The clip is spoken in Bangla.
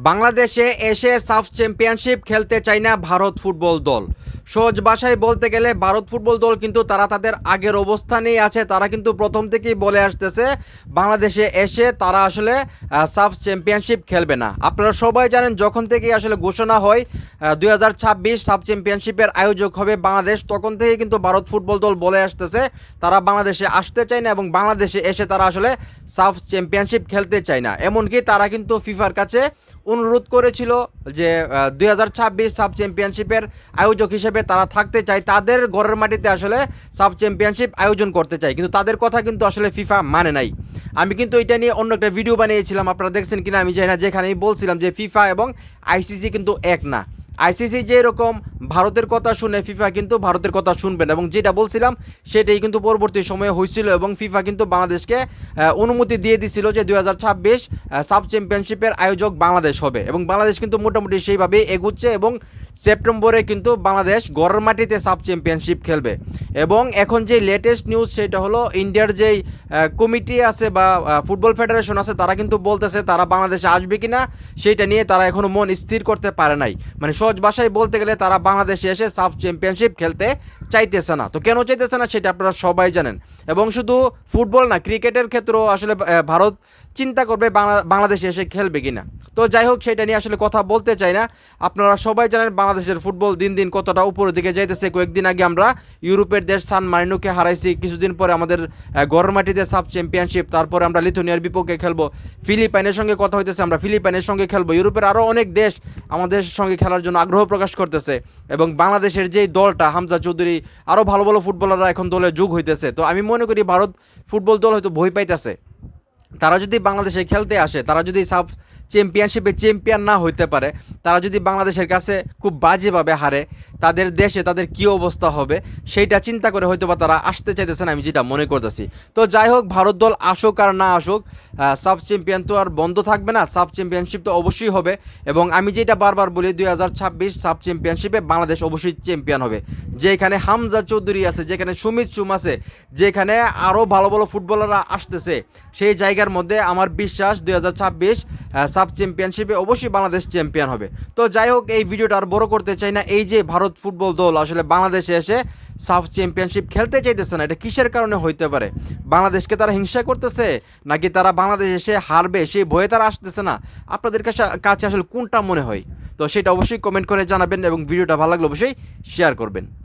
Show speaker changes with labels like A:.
A: বাংলাদেশে এসে সাফ চ্যাম্পিয়নশিপ খেলতে চায় না ভারত ফুটবল দল। সহজ ভাষায় বলতে গেলে ভারত ফুটবল দল কিন্তু তারা তাদের আগের অবস্থানেই আছে। তারা কিন্তু প্রথম থেকেই বলে আসতেছে বাংলাদেশে এসে তারা আসলে সাফ চ্যাম্পিয়নশিপ খেলবে না। আপনারা সবাই জানেন যখন থেকেই আসলে ঘোষণা হয় 2026 সাফ চ্যাম্পিয়নশিপের আয়োজক হবে বাংলাদেশ, তখন থেকেই কিন্তু ভারত ফুটবল দল বলে আসতেছে তারা বাংলাদেশে আসতে চায় না এবং বাংলাদেশে এসে তারা আসলে সাফ চ্যাম্পিয়নশিপ খেলতে চায় না। এমনকি তারা কিন্তু ফিফার কাছে অনুরোধ করেছিল যে 2026 সাব চ্যাম্পিয়নশিপের আয়োজক হিসেবে তারা থাকতে চায়, তাদের ঘরের মাটিতে আসলে সাব চ্যাম্পিয়নশিপ আয়োজন করতে চায়, কিন্তু তাদের কথা কিন্তু আসলে ফিফা মানে নাই। আমি কিন্তু এটা নিয়ে অন্য একটা ভিডিও বানিয়েছিলাম, আপনারা দেখছেন কিনা আমি জানি না, যেখানে আমি বলছিলাম যে ফিফা এবং আইসিসি কিন্তু এক না। আইসিসি যেরকম ভারতের কথা শুনে ফিফা কিন্তু ভারতের কথা শুনবেন, এবং যেটা বলছিলাম সেটাই কিন্তু পরবর্তী সময়ে হয়েছিল এবং ফিফা কিন্তু বাংলাদেশকে অনুমতি দিয়ে দিছিল যে 2026 সাব চ্যাম্পিয়নশিপের আয়োজক বাংলাদেশ হবে, এবং বাংলাদেশ কিন্তু মোটামুটি সেইভাবেই এগুচ্ছে এবং সেপ্টেম্বরে কিন্তু বাংলাদেশ ঘরের মাটিতে সাব চ্যাম্পিয়নশিপ খেলবে। এবং এখন যে লেটেস্ট নিউজ সেটা হলো ইন্ডিয়ার যেই কমিটি আছে বা ফুটবল ফেডারেশন আছে তারা কিন্তু বলতেছে তারা বাংলাদেশে আসবে কিনা সেইটা নিয়ে তারা এখনও মন স্থির করতে পারে নাই। মানে সহজ ভাষায় বলতে গেলে তারা বাংলাদেশে এসে সাফ চ্যাম্পিয়নশিপ খেলতে চাইতেছে না। তো কেন চাইতেছে না সেটা আপনারা সবাই জানেন। এবং শুধু ফুটবল না, ক্রিকেটের ক্ষেত্রেও আসলে ভারত চিন্তা করবে বাংলাদেশে এসে খেলবে কিনা। তো যাই হোক, সেটা নিয়ে আসলে কথা বলতে চাই না। আপনারা সবাই জানেন বাংলাদেশের ফুটবল দিন দিন কতটা উপরের দিকে যাইতেছে। কয়েকদিন আগে আমরা ইউরোপের দেশ সান মারিনোকে হারাইছি, কিছুদিন পরে আমাদের ঘরের মাটিতে সাব চ্যাম্পিয়নশিপ, তারপরে আমরা লিথুনিয়ার বিপক্ষে খেলবো, ফিলিপাইনের সঙ্গে কথা হইতেছে আমরা ফিলিপাইনের সঙ্গে খেলবো, ইউরোপের আরও অনেক দেশ আমাদের সঙ্গে খেলার জন্য আগ্রহ প্রকাশ করতেছে। এবং বাংলাদেশের যেই দলটা হামজা চৌধুরী, আরও ভালো ভালো ফুটবলাররা এখন দলে যোগ হইতেছে। তো আমি মনে করি ভারত ফুটবল দল হয়তো ভয় পাইতেছে, তারা যদি বাংলাদেশে খেলতে আসে, তারা যদি সাব চ্যাম্পিয়নশিপে চ্যাম্পিয়ন না হইতে পারে, তারা যদি বাংলাদেশের কাছে খুব বাজেভাবে হারে, তাদের দেশে তাদের কী অবস্থা হবে সেইটা চিন্তা করে হয়তো বা তারা আসতে চাইতেছেন, আমি যেটা মনে করতেছি। তো যাই হোক, ভারত দল আসুক আর না আসুক, সাব চ্যাম্পিয়ন তো আর বন্ধ থাকবে না, সাব চ্যাম্পিয়নশিপ তো অবশ্যই হবে। এবং আমি যেটা বারবার বলি 2026 সাব চ্যাম্পিয়নশিপে বাংলাদেশ অবশ্যই চ্যাম্পিয়ন হবে। যেখানে হামজা চৌধুরী আছে, যেখানে সুমিত সুম আছে, যেখানে আরও ভালো ভালো ফুটবলাররা আসতেছে, সেই জায়গার মধ্যে আমার বিশ্বাস 2026 সাব চ্যাম্পিয়নশিপে অবশ্যই বাংলাদেশ চ্যাম্পিয়ন হবে। তো যাই হোক, এই ভিডিওটা আর বড় করতে চাই না। এই যে ভারত ফুটবল দল আসলে বাংলাদেশে এসে সাফ চ্যাম্পিয়নশিপ খেলতে চাইতেছে না, এটা কিসের কারণে হইতে পারে? বাংলাদেশকে তারা হিংসা করতেছে, নাকি তারা বাংলাদেশ এসে হারবে সেই ভয়ে তারা আসতেছে না? আপনাদের কাছে আসলে কোনটা মনে হয়? তো সেটা অবশ্যই কমেন্ট করে জানাবেন এবং ভিডিওটা ভালো লাগলে অবশ্যই শেয়ার করবেন।